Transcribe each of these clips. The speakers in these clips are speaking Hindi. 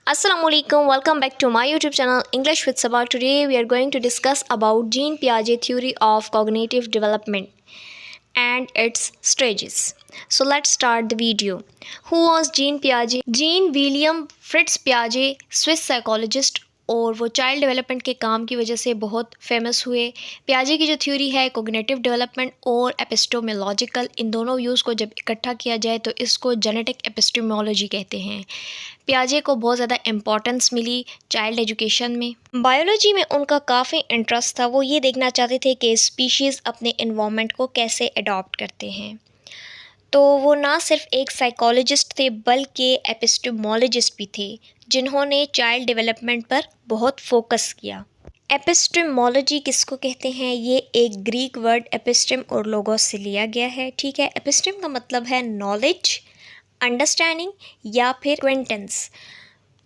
Assalamualaikum, welcome back to my YouTube channel English with Sabah. Today we are going to discuss about Jean Piaget theory of cognitive development and its stages. So let's start the video. Who was Jean Piaget? Jean William Fritz Piaget, Swiss psychologist, और वो चाइल्ड डेवलपमेंट के काम की वजह से बहुत फेमस हुए। पियाजे की जो थ्योरी है कॉग्निटिव डेवलपमेंट और एपिस्टेमोलॉजिकल, इन दोनों व्यूज़ को जब इकट्ठा किया जाए तो इसको जेनेटिक एपिस्टेमोलॉजी कहते हैं। पियाजे को बहुत ज़्यादा इम्पोर्टेंस मिली चाइल्ड एजुकेशन में। बायोलॉजी में उनका काफ़ी इंटरेस्ट था। वो ये देखना चाहते थे कि स्पीशीज़ अपने इन्वायरमेंट को कैसे अडॉप्ट करते हैं। तो वो ना सिर्फ एक साइकोलॉजिस्ट थे बल्कि एपिस्टेमोलॉजिस्ट भी थे, जिन्होंने चाइल्ड डेवलपमेंट पर बहुत फोकस किया। एपिस्टेमोलॉजी किसको कहते हैं? ये एक ग्रीक वर्ड एपिस्टेम और लोगोस से लिया गया है। ठीक है, एपिस्टेम का मतलब है नॉलेज, अंडरस्टैंडिंग या फिर एक्वेंटेंस,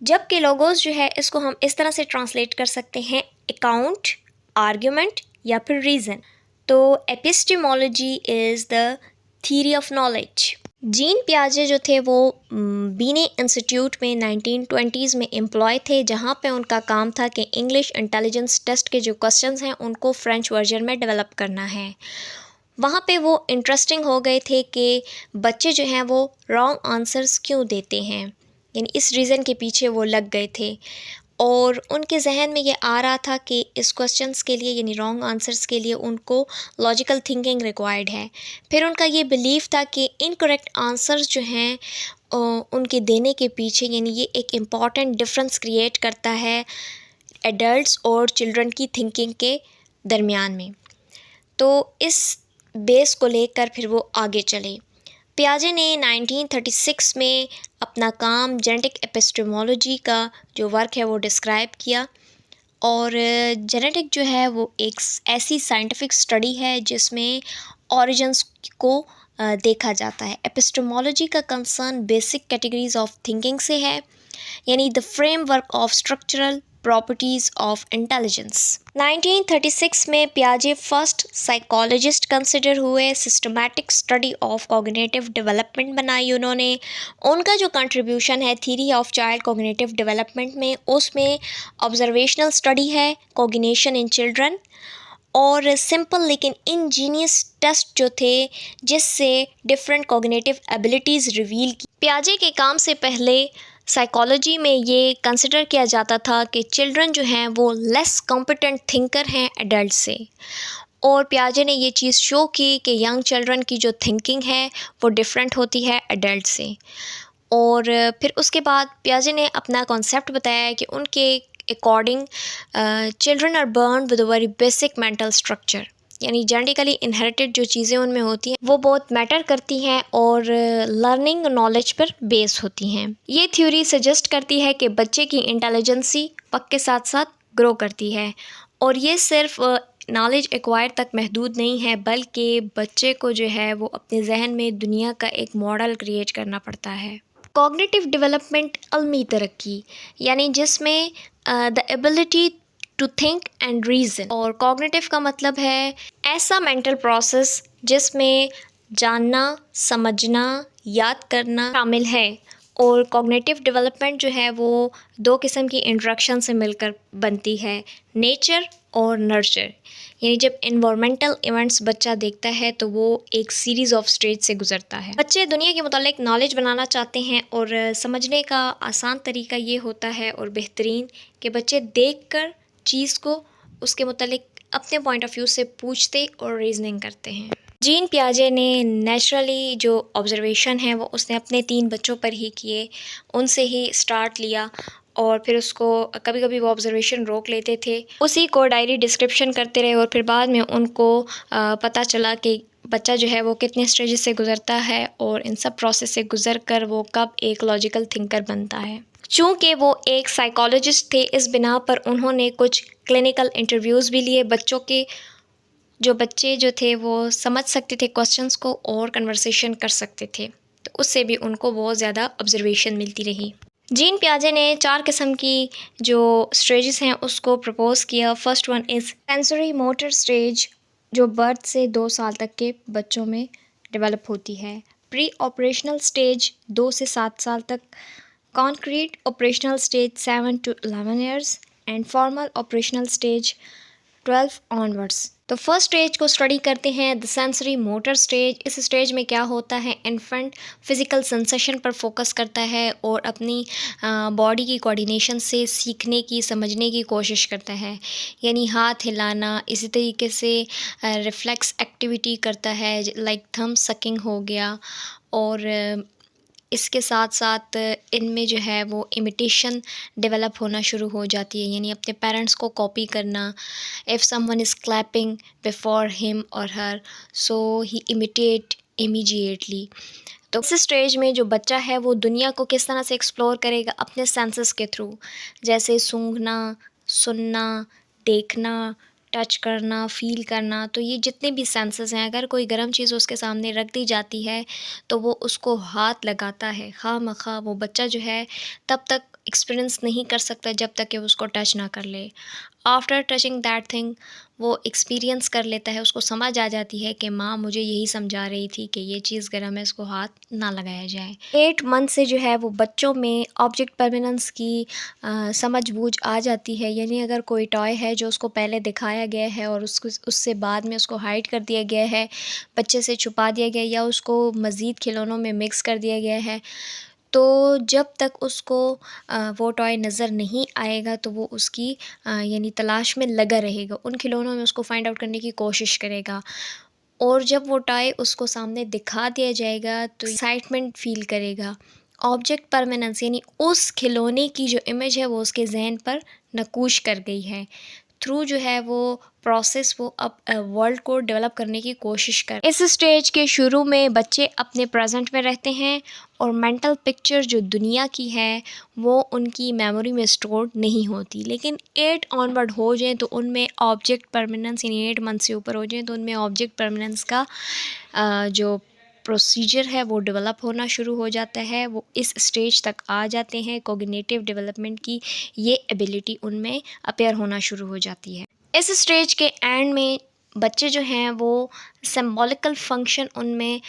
जबकि लोगोस जो है इसको हम इस तरह से ट्रांसलेट कर सकते हैं अकाउंट, आर्ग्यूमेंट या फिर रीज़न। तो epistemology is the theory of knowledge. Jean पियाजे जो थे वो बीने इंस्टीट्यूट में 1920s में एम्प्लॉय थे, जहाँ पे उनका काम था कि इंग्लिश इंटेलिजेंस टेस्ट के जो क्वेश्चंस हैं उनको फ्रेंच वर्जन में डेवलप करना है। वहाँ पे वो इंटरेस्टिंग हो गए थे कि बच्चे जो हैं वो रॉन्ग आंसर्स क्यों देते हैं, यानी इस रीज़न के पीछे वो लग गए थे और उनके जहन में ये आ रहा था कि इस क्वेश्चंस के लिए यानी रॉन्ग आंसर्स के लिए उनको लॉजिकल थिंकिंग रिक्वायर्ड है। फिर उनका ये बिलीव था कि इनकरेक्ट आंसर्स जो हैं उनके देने के पीछे यानी ये एक इम्पॉर्टेंट डिफरेंस क्रिएट करता है एडल्ट्स और चिल्ड्रन की थिंकिंग के दरमियान में। तो इस बेस को लेकर फिर वो आगे चले। पियाजे ने 1936 में अपना काम जेनेटिक एपिस्टेमोलॉजी का जो वर्क है वो डिस्क्राइब किया। और जेनेटिक जो है वो एक ऐसी साइंटिफिक स्टडी है जिसमें ऑरिजिन्स को देखा जाता है। एपिस्टेमोलॉजी का concern basic categories of thinking से है, यानी the framework of structural properties of intelligence. 1936 में पियाजे फर्स्ट साइकोलॉजिस्ट कंसिडर हुए। Systematic study of cognitive development बनाई उन्होंने। उनका जो कंट्रीब्यूशन है theory of child cognitive development में, उसमें ऑब्जर्वेशनल स्टडी है, कॉग्निशन इन चिल्ड्रन और सिंपल लेकिन इंजीनियस टेस्ट जो थे जिससे डिफरेंट कॉग्निटिव एबिलिटीज़ रिवील की। पियाजे के काम से पहले साइकोलॉजी में ये कंसिडर किया जाता था कि चिल्ड्रन जो हैं वो लेस कॉम्पिटेंट थिंकर हैं एडल्ट से, और पियाजे ने ये चीज़ शो की कि यंग चिल्ड्रन की जो थिंकिंग है वो डिफरेंट होती है एडल्ट से। और फिर उसके बाद पियाजे ने अपना कॉन्सेप्ट बताया कि उनके according children are born with a very basic mental structure, यानी जेनेटिकली इनहेरिटेड जो चीज़ें उनमें होती हैं वो बहुत मैटर करती हैं और लर्निंग नॉलेज पर बेस होती हैं। ये थ्योरी सजेस्ट करती है कि बच्चे की इंटेलिजेंसी वक्त के साथ साथ ग्रो करती है और ये सिर्फ नॉलेज एक्वायर तक महदूद नहीं है, बल्कि बच्चे को जो है वो अपने जहन में दुनिया का एक मॉडल क्रिएट करना पड़ता है। कॉग्निटिव डेवलपमेंट अलमी तरक्की, यानी जिसमें the ability to think and reason, और कॉग्निटिव का मतलब है ऐसा मेंटल प्रोसेस जिसमें जानना, समझना, याद करना शामिल है। और कॉग्निटिव डेवलपमेंट जो है वो दो किस्म की इंटरेक्शन से मिलकर बनती है, नेचर और नर्चर। यानी जब इन्वायरमेंटल इवेंट्स बच्चा देखता है तो वो एक सीरीज़ ऑफ स्टेज से गुजरता है। बच्चे दुनिया के मुतालिक नॉलेज बनाना चाहते हैं और समझने का आसान तरीका ये होता है और बेहतरीन कि बच्चे देखकर चीज़ को उसके मुतालिक अपने पॉइंट ऑफ व्यू से पूछते और रीजनिंग करते हैं। जीन पियाजे ने नेचुरली जो ऑब्जर्वेशन है वो उसने अपने 3 बच्चों पर ही किए, उनसे ही स्टार्ट लिया और फिर उसको कभी कभी वो ऑब्जर्वेशन रोक लेते थे, उसी को डायरी डिस्क्रिप्शन करते रहे और फिर बाद में उनको पता चला कि बच्चा जो है वो कितने स्टेजेस से गुज़रता है और इन सब प्रोसेस से गुज़र कर वो कब एक लॉजिकल थिंकर बनता है। चूँकि वो एक साइकोलॉजिस्ट थे, इस बिना पर उन्होंने कुछ क्लिनिकल इंटरव्यूज़ भी लिए बच्चों के, जो बच्चे जो थे वो समझ सकते थे क्वेश्चंस को और कन्वर्सेशन कर सकते थे, तो उससे भी उनको बहुत ज़्यादा ऑब्जर्वेशन मिलती रही। जीन पियाजे ने 4 किस्म की जो स्टेजेस हैं उसको प्रपोज़ किया। First one is sensory motor stage, जो बर्थ से 2 साल तक के बच्चों में डेवलप होती है। प्री ऑपरेशनल स्टेज 2 से 7 साल तक concrete operational stage 7 to 11 years and formal operational stage 12 onwards। तो फर्स्ट स्टेज को स्टडी करते हैं, द सेंसरी मोटर स्टेज। इस स्टेज में क्या होता है, इन्फेंट फिजिकल सेंसेशन पर फोकस करता है और अपनी बॉडी की कोऑर्डिनेशन से सीखने की, समझने की कोशिश करता है, यानी हाथ हिलाना, इसी तरीके से रिफ्लेक्स एक्टिविटी करता है, लाइक थंब सकिंग हो गया। और इसके साथ साथ इनमें जो है वो इमिटेशन डेवलप होना शुरू हो जाती है, यानी अपने पेरेंट्स को कॉपी करना। If someone is clapping before him और हर, सो ही इमिटेट इमीडिएटली। तो इस स्टेज में जो बच्चा है वो दुनिया को किस तरह से एक्सप्लोर करेगा, अपने सेंसेस के थ्रू, जैसे सूंघना, सुनना, देखना, टच करना, फ़ील करना। तो ये जितने भी सेंसेस हैं, अगर कोई गर्म चीज़ उसके सामने रख दी जाती है तो वो उसको हाथ लगाता है खामखा। वो बच्चा जो है तब तक एक्सपीरियंस नहीं कर सकता जब तक कि वो उसको टच ना कर ले। आफ्टर टचिंग दैट थिंग वो एक्सपीरियंस कर लेता है, उसको समझ आ जाती है कि माँ मुझे यही समझा रही थी कि ये चीज़ गर्म है, इसको हाथ ना लगाया जाए। 8 मंथ से जो है वो बच्चों में ऑब्जेक्ट परमानेंस की समझ बूझ आ जाती है, यानी अगर कोई टॉय है जो उसको पहले दिखाया गया है और उसको उससे बाद में उसको हाइड कर दिया गया है, बच्चे से छुपा दिया गया या उसको मज़ीद खिलौनों में मिक्स कर दिया गया है, तो जब तक उसको वो टॉय नज़र नहीं आएगा तो वो उसकी यानी तलाश में लगा रहेगा, उन खिलौनों में उसको फाइंड आउट करने की कोशिश करेगा। और जब वो टॉय उसको सामने दिखा दिया जाएगा तो एक्साइटमेंट फ़ील करेगा। ऑब्जेक्ट परमानेंस यानी उस खिलौने की जो इमेज है वो उसके ज़हन पर नक़ूश कर गई है। थ्रू जो है वो प्रोसेस वो अब वर्ल्ड को डेवलप करने की कोशिश कर। इस स्टेज के शुरू में बच्चे अपने प्रेजेंट में रहते हैं और मेंटल पिक्चर जो दुनिया की है वो उनकी मेमोरी में स्टोर नहीं होती। लेकिन 8 ऑनवर्ड हो जाएं तो उनमें ऑब्जेक्ट परमानेंस, यानी 8 मंथ से ऊपर हो जाएं तो उनमें ऑब्जेक्ट परमानेंस का जो प्रोसीजर है वो डेवलप होना शुरू हो जाता है। वो इस स्टेज तक आ जाते हैं, कोग्निटिव डेवलपमेंट की ये एबिलिटी उनमें अपेयर होना शुरू हो जाती है। इस स्टेज के एंड में बच्चे जो हैं वो सिंबॉलिकल फंक्शन उनमें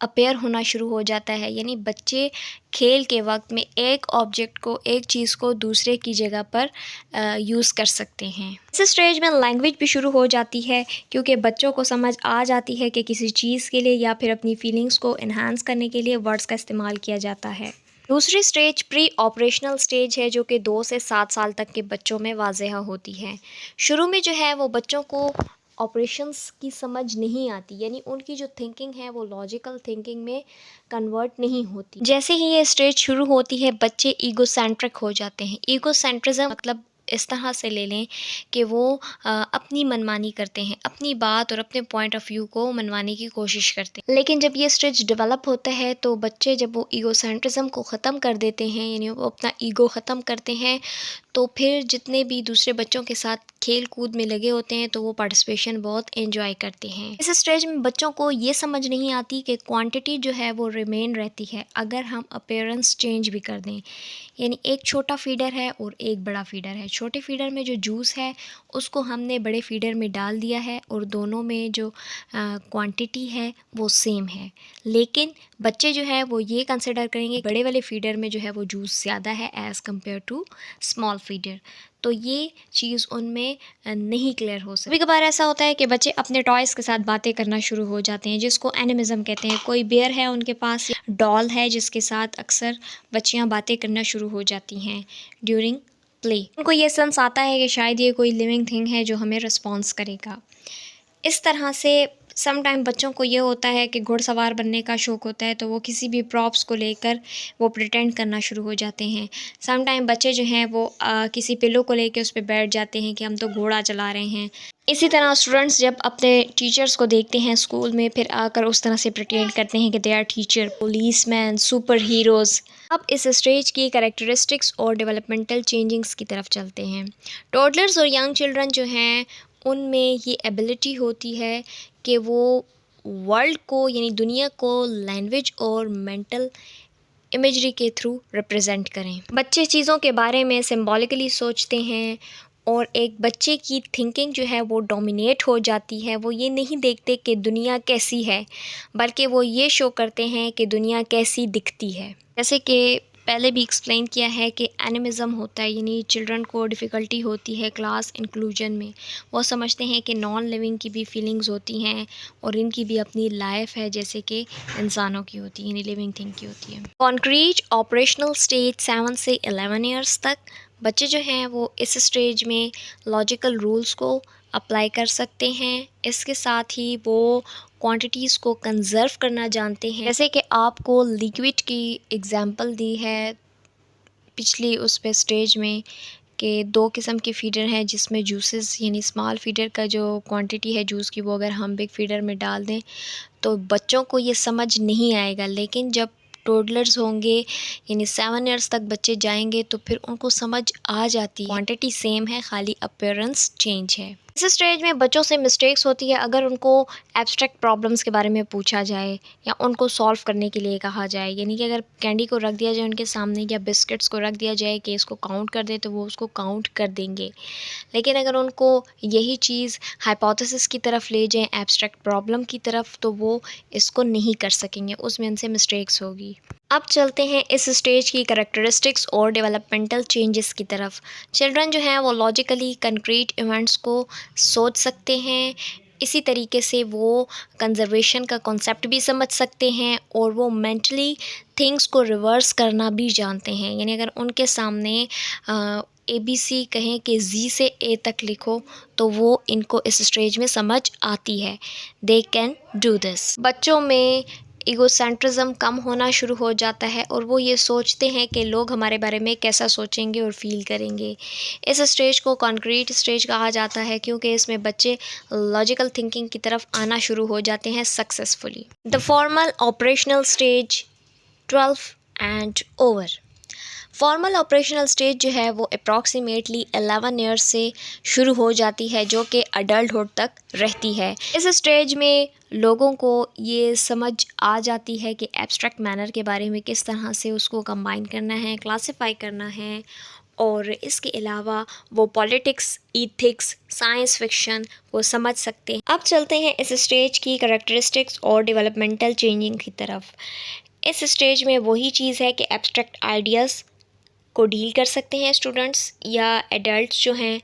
अपेयर होना शुरू हो जाता है, यानी बच्चे खेल के वक्त में एक ऑब्जेक्ट को, एक चीज़ को दूसरे की जगह पर यूज़ कर सकते हैं। इस स्टेज में लैंग्वेज भी शुरू हो जाती है, क्योंकि बच्चों को समझ आ जाती है कि किसी चीज़ के लिए या फिर अपनी फीलिंग्स को इन्हांस करने के लिए वर्ड्स का इस्तेमाल किया जाता है। दूसरी स्टेज प्री ऑपरेशनल स्टेज है, जो कि 2 से 7 साल तक के बच्चों में वाज़ेह होती है। शुरू में जो है वो बच्चों को ऑपरेशंस की समझ नहीं आती, यानी उनकी जो थिंकिंग है वो लॉजिकल थिंकिंग में कन्वर्ट नहीं होती। जैसे ही ये स्टेज शुरू होती है बच्चे ईगोसेंट्रिक हो जाते हैं। ईगोसेंट्रिज्म मतलब इस तरह से ले लें कि वो अपनी मनमानी करते हैं, अपनी बात और अपने पॉइंट ऑफ व्यू को मनवाने की कोशिश करते हैं। लेकिन जब ये स्टेज डेवलप होता है तो बच्चे जब वो ईगोसेंट्रिज्म को ख़त्म कर देते हैं, यानी वो अपना ईगो ख़त्म करते हैं, तो फिर जितने भी दूसरे बच्चों के साथ खेल कूद में लगे होते हैं तो वो पार्टिसिपेशन बहुत एंजॉय करते हैं। इस स्टेज में बच्चों को ये समझ नहीं आती कि क्वांटिटी जो है वो रिमेन रहती है अगर हम अपीयरेंस चेंज भी कर दें, यानी एक छोटा फीडर है और एक बड़ा फीडर है। छोटे फीडर में जो जूस है उसको हमने बड़े फीडर में डाल दिया है और दोनों में जो क्वांटिटी है वो सेम है, लेकिन बच्चे जो है वो ये कंसिडर करेंगे बड़े वाले फीडर में जो है वो जूस ज़्यादा है as compared to small feeder. तो ये चीज़ उनमें नहीं क्लियर हो सकती। कभी कभार ऐसा होता है कि बच्चे अपने टॉयज़ के साथ बातें करना शुरू हो जाते हैं, जिसको एनिमिज़म कहते हैं। कोई बेयर है उनके पास, डॉल है जिसके साथ अक्सर बच्चियां बातें करना शुरू हो जाती हैं ड्यूरिंग प्ले। उनको ये सेंस आता है कि शायद ये कोई लिविंग थिंग है जो हमें रिस्पॉन्स करेगा। इस तरह से सम टाइम बच्चों को ये होता है कि घुड़सवार बनने का शौक़ होता है, तो वो किसी भी प्रॉप्स को लेकर वो प्रिटेंड करना शुरू हो जाते हैं। सम टाइम बच्चे जो हैं वो किसी पिलो को लेकर उस पर बैठ जाते हैं कि हम तो घोड़ा चला रहे हैं। इसी तरह स्टूडेंट्स जब अपने टीचर्स को देखते हैं स्कूल में, फिर आकर उस तरह से प्रिटेंड करते हैं कि they are teacher, policeman, superheroes. अब इस स्टेज की कैरेक्टरिस्टिक्स और डेवलपमेंटल चेंजिंग्स की तरफ चलते हैं। टोडलर्स और यंग चिल्ड्रन जो हैं उनमें ये एबिलिटी होती है कि वो वर्ल्ड को, यानी दुनिया को, लैंग्वेज और मेंटल इमेजरी के थ्रू रिप्रेजेंट करें। बच्चे चीज़ों के बारे में सिंबॉलिकली सोचते हैं और एक बच्चे की थिंकिंग जो है वो डोमिनेट हो जाती है। वो ये नहीं देखते कि दुनिया कैसी है, बल्कि वो ये शो करते हैं कि दुनिया कैसी दिखती है। जैसे कि पहले भी एक्सप्लेन किया है कि एनिमिज़म होता है, यानी चिल्ड्रन को डिफ़िकल्टी होती है क्लास इंक्लूजन में। वो समझते हैं कि नॉन लिविंग की भी फीलिंग्स होती हैं और इनकी भी अपनी लाइफ है जैसे कि इंसानों की होती है, यानी लिविंग थिंग की होती है। कॉन्क्रीट ऑपरेशनल स्टेज 7 से 11 ईयर्स तक बच्चे जो हैं वो इस स्टेज में लॉजिकल रूल्स को अप्लाई कर सकते हैं। इसके साथ ही वो क्वांटिटीज़ को कंज़र्व करना जानते हैं। जैसे कि आपको लिक्विड की एग्जांपल दी है पिछली उस पे स्टेज में कि 2 किस्म के फीडर हैं जिसमें जूसेस यानी स्मॉल फीडर का जो क्वांटिटी है जूस की वो अगर हम बिग फीडर में डाल दें तो बच्चों को ये समझ नहीं आएगा। लेकिन जब टोडलर्स होंगे यानी 7 ईयर्स तक बच्चे जाएंगे तो फिर उनको समझ आ जाती है। क्वांटिटी सेम है, खाली अपीयरेंस चेंज है। इस स्टेज में बच्चों से मिस्टेक्स होती है अगर उनको एब्स्ट्रैक्ट प्रॉब्लम्स के बारे में पूछा जाए या उनको सॉल्व करने के लिए कहा जाए। यानी कि अगर कैंडी को रख दिया जाए उनके सामने या बिस्किट्स को रख दिया जाए कि इसको काउंट कर दे तो वो उसको काउंट कर देंगे। लेकिन अगर उनको यही चीज़ हाइपोथेसिस की तरफ ले जाएं, एब्स्ट्रैक्ट प्रॉब्लम की तरफ, तो वो इसको नहीं कर सकेंगे, उसमें उनसे मिस्टेक्स होगी। अब चलते हैं इस स्टेज की करैक्टरिस्टिक्स और डेवलपमेंटल चेंजेस की तरफ। चिल्ड्रन जो हैं वो लॉजिकली कंक्रीट इवेंट्स को सोच सकते हैं। इसी तरीके से वो कंजर्वेशन का कॉन्सेप्ट भी समझ सकते हैं और वो मेंटली थिंग्स को रिवर्स करना भी जानते हैं। यानी अगर उनके सामने ABC कहें कि Z से A तक लिखो तो वो इनको इस स्टेज में समझ आती है। They can do this. बच्चों में ईगोसेंट्रिज्म कम होना शुरू हो जाता है और वो ये सोचते हैं कि लोग हमारे बारे में कैसा सोचेंगे और फील करेंगे। इस स्टेज को कॉन्क्रीट स्टेज कहा जाता है क्योंकि इसमें बच्चे लॉजिकल थिंकिंग की तरफ आना शुरू हो जाते हैं successfully. The formal operational stage 12 and over. Formal operational stage जो है वो अप्रॉक्सीमेटली 11 ईयर्स से शुरू हो जाती है जो कि अडल्टहुड तक रहती है। इस स्टेज में लोगों को ये समझ आ जाती है कि एब्स्ट्रैक्ट मैनर के बारे में किस तरह से उसको कंबाइन करना है, क्लासिफाई करना है, और इसके अलावा वो पॉलिटिक्स, इथिक्स, साइंस फिक्शन वो समझ सकते हैं। अब चलते हैं इस स्टेज की करैक्टरिस्टिक्स और डेवलपमेंटल चेंजिंग की तरफ। इस स्टेज में वही चीज़ है कि एब्स्ट्रैक्ट आइडियाज़ को डील कर सकते हैं स्टूडेंट्स या एडल्ट्स जो हैं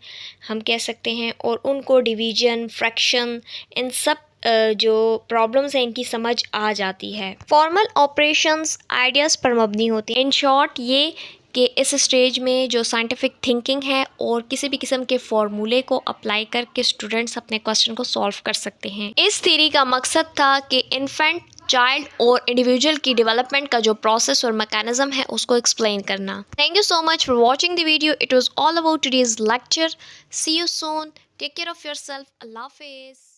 हम कह सकते हैं, और उनको डिवीजन, फ्रैक्शन, इन सब जो प्रॉब्लम्स हैं इनकी समझ आ जाती है। फॉर्मल ऑपरेशंस आइडियाज़ पर मबनी होते हैं। इन शॉर्ट ये कि इस स्टेज में जो साइंटिफिक थिंकिंग है और किसी भी किस्म के फॉर्मूले को अप्लाई करके स्टूडेंट्स अपने क्वेश्चन को सॉल्व कर सकते हैं। इस थ्योरी का मकसद था कि इन्फेंट, चाइल्ड और इंडिविजुअल की डेवलपमेंट का जो प्रोसेस और मैकेनिज्म है उसको एक्सप्लेन करना। Thank you so much for watching the video. It was all about today's lecture. See you soon. Take care of yourself. अल्लाह हाफिज़।